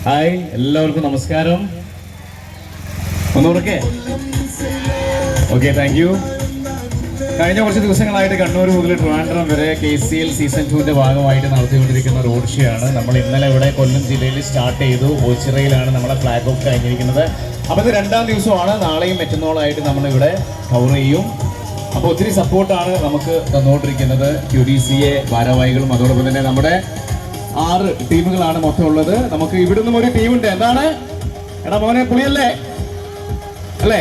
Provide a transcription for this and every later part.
Hi, എല്ലാവർക്കും നമസ്കാരം. ഒന്നുകൂടെ ഓക്കെ, താങ്ക് യു. കഴിഞ്ഞ കുറച്ച് ദിവസങ്ങളായിട്ട് കണ്ണൂർ മുതൽ ട്രിവാൻഡ്രം വരെ KCL സീസൺ 2ന്റെ ഭാഗമായിട്ട് നടത്തിക്കൊണ്ടിരിക്കുന്ന റോഡ് ഷോ ആണ്. നമ്മൾ ഇന്നലെ ഇവിടെ കൊല്ലം ജില്ലയിൽ സ്റ്റാർട്ട് ചെയ്തു. ഓച്ചിറയിലാണ് നമ്മളെ ഫ്ലാഗ് ഓഫ് കഴിഞ്ഞിരിക്കുന്നത്. അപ്പോൾ ഇത് 2ാം ദിവസമാണ്. നാളെയും മറ്റന്നാളായിട്ട് നമ്മളിവിടെ കവർ ചെയ്യും. അപ്പോൾ ഒത്തിരി സപ്പോർട്ടാണ് നമുക്ക് തന്നുകൊണ്ടിരിക്കുന്നത് QDCA ഭാരവാഹികളും. അതോടൊപ്പം തന്നെ നമ്മുടെ 6 ടീമുകളാണ് മൊത്തം ഉള്ളത്. നമുക്ക് ഇവിടുന്നും ഒരു ടീമുണ്ട്. എന്താണ് എടാ മോനെ, പുളിയല്ലേ അല്ലേ?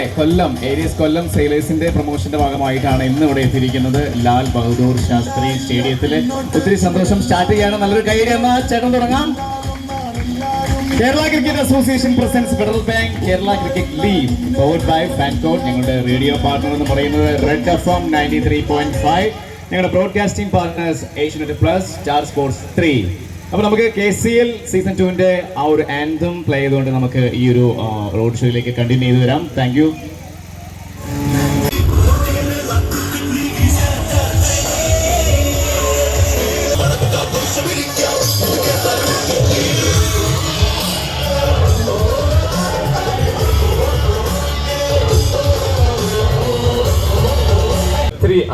കൊല്ലം സെയിലേഴ്സിന്റെ പ്രൊമോഷന്റെ ഭാഗമായിട്ടാണ് ഇന്ന് ഇവിടെ എത്തിയിരിക്കുന്നത്. ലാൽ ബഹദൂർ ശാസ്ത്രി സ്റ്റേഡിയത്തിൽ. ഒത്തിരി സന്തോഷം. സ്റ്റാർട്ട് ചെയ്യാണ്. നല്ലൊരു കൈയ്യടി എന്നാ ചേട്ടൻ തുടങ്ങാം. Kerala cricket association presents Federal Bank Kerala cricket league powered by FanCode. ഞങ്ങളുടെ റേഡിയോ പാർട്ണർ എന്ന് പറയുന്നത് റെഡ് FM 93.5. ഞങ്ങളുടെ broadcasting partners Asianet plus, star sports 3. അപ്പോൾ നമുക്ക് KCL സീസൺ 2ന്റെ ആ ഒരു ആന്തം പ്ലേ ചെയ്തുകൊണ്ട് നമുക്ക് ഈ ഒരു റോഡ് ഷോയിലേക്ക് കണ്ടിന്യൂ ചെയ്ത് വരാം. Thank you.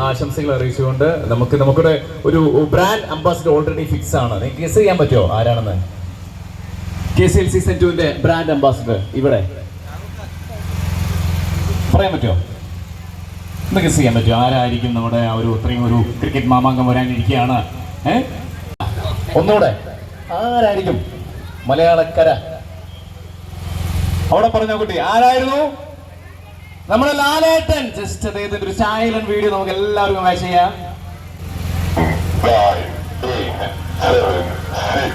ആശംസകൾ അറിയിച്ചുകൊണ്ട് നമുക്കിവിടെ ഒരു ബ്രാൻഡ് അംബാസിഡർ ഓൾറെഡി ഫിക്സ് ആണ്. നിങ്ങൾക്ക് ഗസ് ചെയ്യാൻ പറ്റുമോ ആരാണെന്ന്? KCL സീസൺ 2ന്റെ ബ്രാൻഡ് അംബാസിഡർ ഇവിടെ പറയാൻ പറ്റുമോ? ഒന്ന് ഗസ് ചെയ്യാൻ പറ്റുമോ ആരായിരിക്കും? നമ്മുടെ ഇത്രയും ഒരു ക്രിക്കറ്റ് മാമാങ്കം വരാനിരിക്കുകയാണ്. ഒന്നുകൂടെ ആരായിരിക്കും? മലയാളക്കര അവിടെ പറഞ്ഞോ കുട്ടി, ആരായിരുന്നു? നമ്മുടെ ലാലേട്ടൻ. ജസ്റ്റ് അദ്ദേഹത്തിന്റെ ഒരു സൈലന്റ് വീഡിയോ നമുക്ക് എല്ലാവർക്കും വാച്ച് ചെയ്യാം. 5, 8, 7, 6,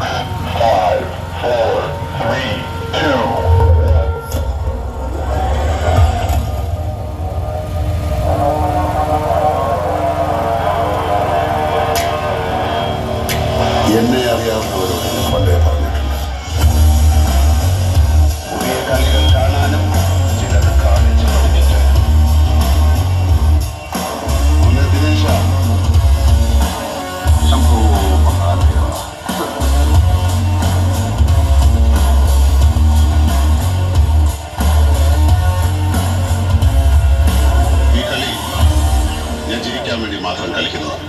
5, 4, 3, 2. എന്നെ അറിയാവുന്നവരോട് പണ്ടേ പറഞ്ഞിട്ടുണ്ട്, പുതിയ കളികൾ കാണാനും ചിലത് കാണിച്ചു കഴിഞ്ഞിട്ട് ദിനേശ ശംഭോ മഹാദേവ. ഈ കളി ഞാൻ ജയിക്കാൻ വേണ്ടി മാത്രം കളിക്കുന്നതാണ്.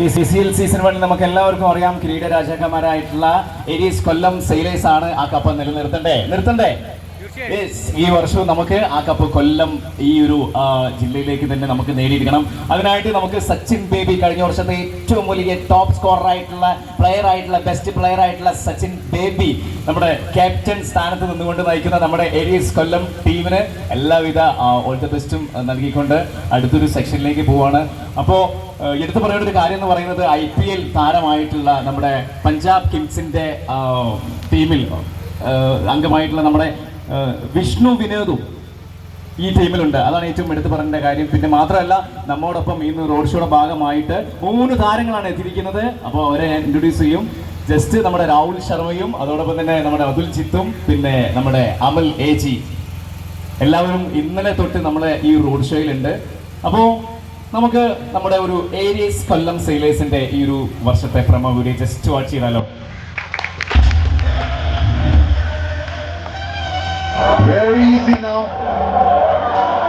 ഈ KCL സീസൺ 1 നമുക്ക് എല്ലാവർക്കും അറിയാം, കിരീട രാജാക്കന്മാരായിട്ടുള്ള ഏരീസ് കൊല്ലം സെയിലേഴ്സ് ആണ് ആ കപ്പ് നിർത്തണ്ടേ. ഈ വർഷവും നമുക്ക് ആ കപ്പ് കൊല്ലം ഈ ഒരു ജില്ലയിലേക്ക് തന്നെ നമുക്ക് നേടിയിരിക്കണം. അതിനായിട്ട് നമുക്ക് സച്ചിൻ ബേബി, കഴിഞ്ഞ വർഷത്തെ ഏറ്റവും വലിയ ടോപ്പ് സ്കോറർ ആയിട്ടുള്ള ബെസ്റ്റ് പ്ലെയർ ആയിട്ടുള്ള സച്ചിൻ ബേബി നമ്മുടെ ക്യാപ്റ്റൻ സ്ഥാനത്ത് നിന്നുകൊണ്ട് നയിക്കുന്ന നമ്മുടെ ഏരീസ് കൊല്ലം ടീമിന് എല്ലാവിധ ഓൾ ദ ബെസ്റ്റും നൽകിക്കൊണ്ട് അടുത്തൊരു സെക്ഷനിലേക്ക് പോവാണ്. അപ്പോൾ എടുത്തു പറയേണ്ട ഒരു കാര്യം എന്ന് പറയുന്നത്, IPL താരമായിട്ടുള്ള നമ്മുടെ പഞ്ചാബ് കിങ്സിന്റെ ടീമിൽ അംഗമായിട്ടുള്ള നമ്മുടെ വിഷ്ണു വിനോദും ഈ ടീമിലുണ്ട്. അതാണ് ഏറ്റവും എടുത്തു പറയേണ്ട കാര്യം. പിന്നെ മാത്രമല്ല, നമ്മോടൊപ്പം ഇന്ന് റോഡ് ഷോയുടെ ഭാഗമായിട്ട് 3 താരങ്ങളാണ് എത്തിയിരിക്കുന്നത്. അപ്പോൾ അവരെ ഞാൻ ഇൻട്രൊഡ്യൂസ് ചെയ്യും. ജസ്റ്റ് നമ്മുടെ രാഹുൽ ശർമ്മയും അതോടൊപ്പം തന്നെ നമ്മുടെ അതുൽ ജിത്തും പിന്നെ നമ്മുടെ അമൽ AG എല്ലാവരും ഇന്നലെ തൊട്ട് നമ്മുടെ ഈ റോഡ് ഷോയിലുണ്ട്. അപ്പോൾ നമുക്ക് നമ്മുടെ ഒരു ഏരീസ് കൊല്ലം സെയിലേഴ്സിന്റെ ഈ ഒരു വർഷത്തെ പ്രമോ വീഡിയോ ജസ്റ്റ് വാച്ച് ചെയ്താലോ? Very easy now.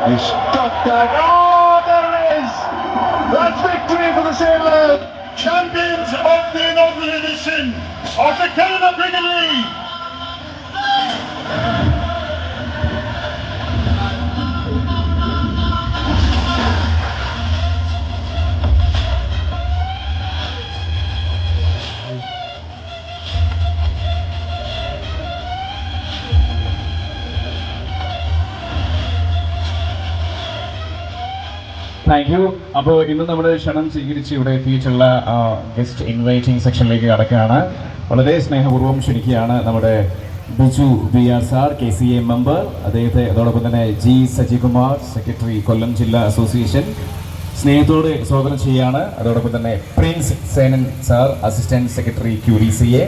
You stuck that. Oh, there it is. That's victory for the Sailors. Champions of the inaugural edition of the Canada Premier League. Thank you. അപ്പോൾ ഇന്ന് നമ്മുടെ ക്ഷണം സ്വീകരിച്ച് ഇവിടെ എത്തിയിട്ടുള്ള guest inviting സെക്ഷനിലേക്ക് കടക്കുകയാണ്. വളരെ സ്നേഹപൂർവ്വം ക്ഷണിക്കുകയാണ് നമ്മുടെ Biju BR sir, KCA member. അദ്ദേഹത്തെ അതോടൊപ്പം തന്നെ G സജികുമാർ, സെക്രട്ടറി കൊല്ലം ജില്ലാ അസോസിയേഷൻ, സ്നേഹത്തോടെ സ്വാഗതം ചെയ്യുകയാണ്. അതോടൊപ്പം തന്നെ Prince Senan sir, assistant secretary QDCA.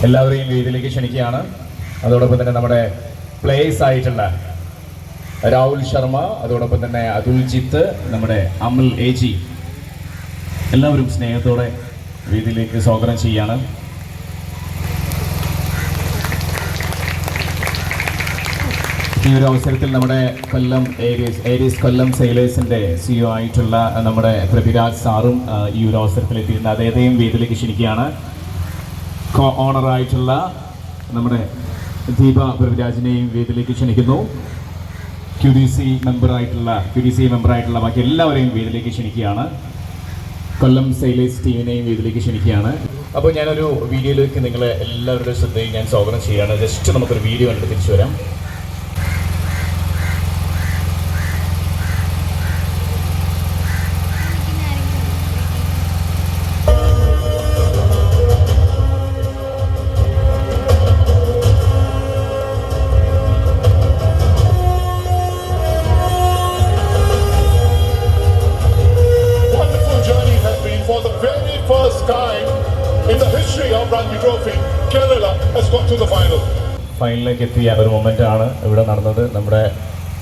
എല്ലാവരെയും വേദിയിലേക്ക് ക്ഷണിക്കുകയാണ്. അതോടൊപ്പം തന്നെ നമ്മുടെ പ്ലേയേഴ്സ് ആയിട്ടുള്ള രാഹുൽ ശർമ്മ, അതോടൊപ്പം തന്നെ അതുൽ ജിത്ത്, നമ്മുടെ അമൽ AG എല്ലാവരും സ്നേഹത്തോടെ വേദിയിലേക്ക് സ്വാഗതം ചെയ്യാണ്. ഈ ഒരു അവസരത്തിൽ നമ്മുടെ കൊല്ലം ഏരീസ് കൊല്ലം സെയിലേഴ്സിൻ്റെ CEO ആയിട്ടുള്ള നമ്മുടെ പ്രഭിരാജ് സാറും ഈ ഒരു അവസരത്തിൽ എത്തിയിട്ടുണ്ട്. അദ്ദേഹത്തെയും വേദിയിലേക്ക് ക്ഷണിക്കുകയാണ്. ഓണറായിട്ടുള്ള നമ്മുടെ ദീപ പ്രഭിരാജിനെയും വേദിയിലേക്ക് ക്ഷണിക്കുന്നു. QDC മെമ്പറായിട്ടുള്ള ബാക്കി എല്ലാവരെയും വേദിയിലേക്ക് ക്ഷണിക്കുകയാണ്. കൊല്ലം സെയിലേഴ്സ് ടീമിനെയും വേദിയിലേക്ക് ക്ഷണിക്കുകയാണ്. അപ്പോൾ ഞാനൊരു വീഡിയോയിലേക്ക് നിങ്ങളെ എല്ലാവരുടെയും ശ്രദ്ധയും ഞാൻ സ്വാഗതം ചെയ്യുകയാണ്. ജസ്റ്റ് നമുക്കൊരു വീഡിയോ കണ്ടിട്ട് തിരിച്ചു വരാം. ഫൈനലിലേക്ക് എത്തിയ ഒരു മൊമെൻ്റ് ആണ് ഇവിടെ നടന്നത്. നമ്മുടെ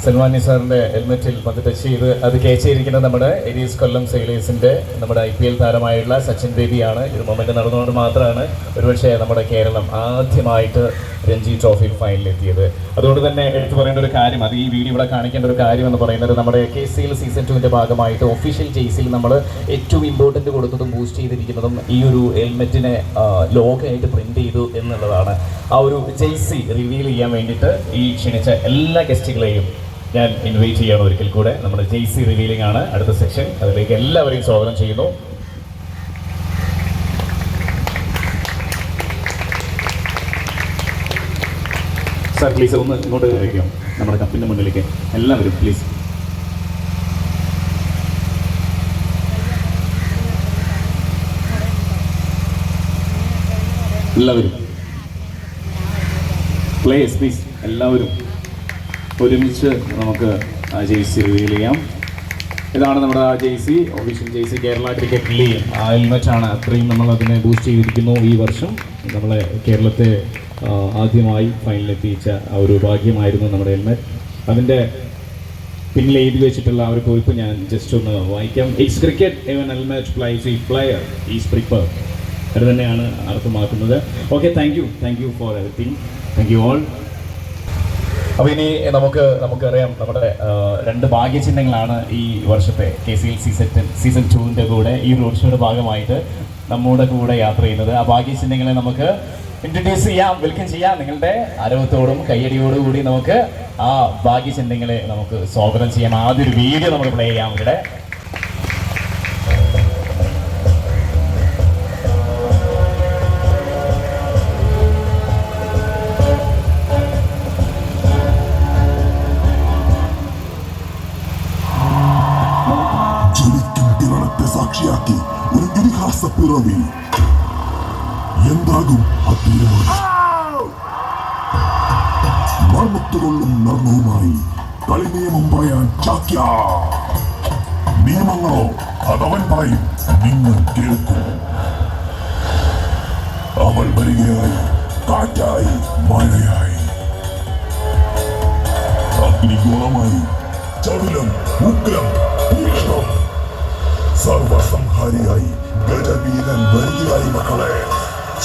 സൽമാൻ നിസാറിൻ്റെ ഹെൽമെറ്റിൽ പന്ത് ടച്ച് ചെയ്ത് അത് ക്യാച്ച് ചെയ്തിരിക്കുന്നത് നമ്മുടെ ഏരീസ് കൊല്ലം സെയിലേഴ്സിൻ്റെ നമ്മുടെ IPL താരമായിട്ടുള്ള സച്ചിൻ ബേബിയാണ്. ഒരു മൊമെൻ്റ് നടന്നുകൊണ്ട് മാത്രമാണ് ഒരുപക്ഷെ നമ്മുടെ കേരളം ആദ്യമായിട്ട് രഞ്ജി ട്രോഫിയിൽ ഫൈനലിലെത്തിയത്. അതുകൊണ്ട് തന്നെ എടുത്തു പറയേണ്ട ഒരു കാര്യം, അത് ഈ വീഡിയോ ഇവിടെ കാണിക്കേണ്ട ഒരു കാര്യം എന്ന് പറയുന്നത്, നമ്മുടെ KCL സീസൺ 2ൻ്റെ ഭാഗമായിട്ട് ഒഫീഷ്യൽ ജേഴ്സിയിൽ നമ്മൾ ഏറ്റവും ഇമ്പോർട്ടൻറ്റ് കൊടുത്തതും ബൂസ്റ്റ് ചെയ്തിരിക്കുന്നതും ഈ ഒരു ഹെൽമെറ്റിനെ ലോഗോയായിട്ട് പ്രിൻ്റ് ചെയ്തു എന്നുള്ളതാണ്. ആ ഒരു ജേഴ്സി റിവീൽ ചെയ്യാൻ വേണ്ടിയിട്ട് ഈ ക്ഷണിച്ച എല്ലാ ഗസ്റ്റുകളെയും ഞാൻ ഇൻവൈറ്റ് ചെയ്യണം ഒരിക്കൽ കൂടെ. നമ്മുടെ ജേഴ്സി റിവീലിംഗ് ആണ് അടുത്ത സെക്ഷൻ. അതിലേക്ക് എല്ലാവരെയും സ്വാഗതം ചെയ്യുന്നു. സാർ പ്ലീസ് ഒന്ന് ഇങ്ങോട്ട് വയ്ക്കാം, നമ്മുടെ കപ്പിൻ്റെ മുന്നിലേക്ക് എല്ലാവരും പ്ലീസ്. എല്ലാവരും പ്ലേസ് പ്ലീസ്, എല്ലാവരും ഒരുമിച്ച് നമുക്ക് ആ ജേഴ്സി റിവീൽ ചെയ്യാം. ഇതാണ് നമ്മുടെ ആ jersey, official jersey Kerala cricket league. ആ ഹെൽമെറ്റാണ്, അത്രയും നമ്മൾ അതിനെ ബൂസ്റ്റ് ചെയ്തിരിക്കുന്നു. ഈ വർഷം നമ്മളെ കേരളത്തെ ആദ്യമായി ഫൈനലിലെത്തിച്ച ആ ഒരു ഭാഗ്യമായിരുന്നു നമ്മുടെ ഹെൽമെറ്റ്. അതിൻ്റെ പിന്നിൽ എഴുതി വെച്ചിട്ടുള്ള ആ ഒരു കുറിപ്പ് ഞാൻ ജസ്റ്റ് ഒന്ന് വായിക്കാം. It's cricket even helmet plays a player is prepare. അത് തന്നെയാണ് അർത്ഥമാക്കുന്നത്. Okay, thank you for everything. Thank you all. അപ്പോൾ ഇനി നമുക്കറിയാം, നമ്മുടെ 2 ഭാഗ്യചിഹ്നങ്ങളാണ് ഈ വർഷത്തെ KCL സീസൺ 2ൻ്റെ കൂടെ ഈ റോഡ് ഷോയുടെ ഭാഗമായിട്ട് നമ്മുടെ കൂടെ യാത്ര ചെയ്യുന്നത്. ആ ഭാഗ്യചിഹ്നങ്ങളെ നമുക്ക് ഇൻട്രൊഡ്യൂസ് ചെയ്യാം, വെൽക്കം ചെയ്യാം. നിങ്ങളുടെ ആരവത്തോടും കയ്യടിയോടും കൂടി നമുക്ക് ആ ഭാഗ്യചിഹ്നങ്ങളെ നമുക്ക് സ്വാഗതം ചെയ്യാം. ആദ്യം ഒരു വീഡിയോ നമുക്ക് പ്ലേ ചെയ്യാം ഇവിടെ. സാക്ഷിയാക്കി ഒരു ഇതിഹാസ പിറവി. എന്താകും ആ തീരുമാനം? മർമ്മത്തുകൊള്ളും നർമ്മവുമായി കളി നിയമം പറയാൻ ചാക്യാ. നിയമങ്ങളോ അതവൻ പറയും, നിങ്ങൾ കേൾക്കും. അവൾ വരികയായി, കാറ്റായി, മഴയായി, അഗ്നിഗോളമായി, ചടുലം, ഉഗ്രം, തീക്ഷ്ണം, സർവസംഹാരിയായി ഗജവീരൻ വരികയായി. മക്കളെ,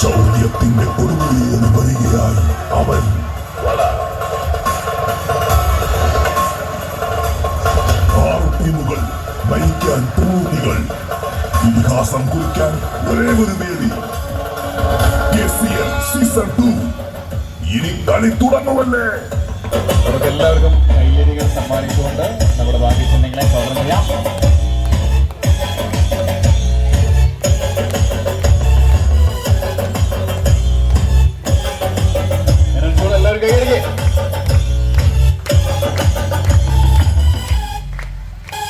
ശൗര്യത്തിന്റെ കൊടുമുടിയേറി വരികയായി അവൻ. ആറ് ടീമുകൾ, നയിക്കാൻ പൂർണികൾ, ഇതിഹാസം കുറിക്കാൻ ഒരേ ഒരു വേദി. KCL സീസൺ 2 ഇനി കളി തുടങ്ങുമല്ലേ? നമുക്ക് എല്ലാവർക്കും കയ്യടികൾ സമ്മാനിച്ചുകൊണ്ട് നമ്മുടെ ഭാഗ്യചിഹ്നങ്ങളെ സ്വാഗതം ചെയ്യാം.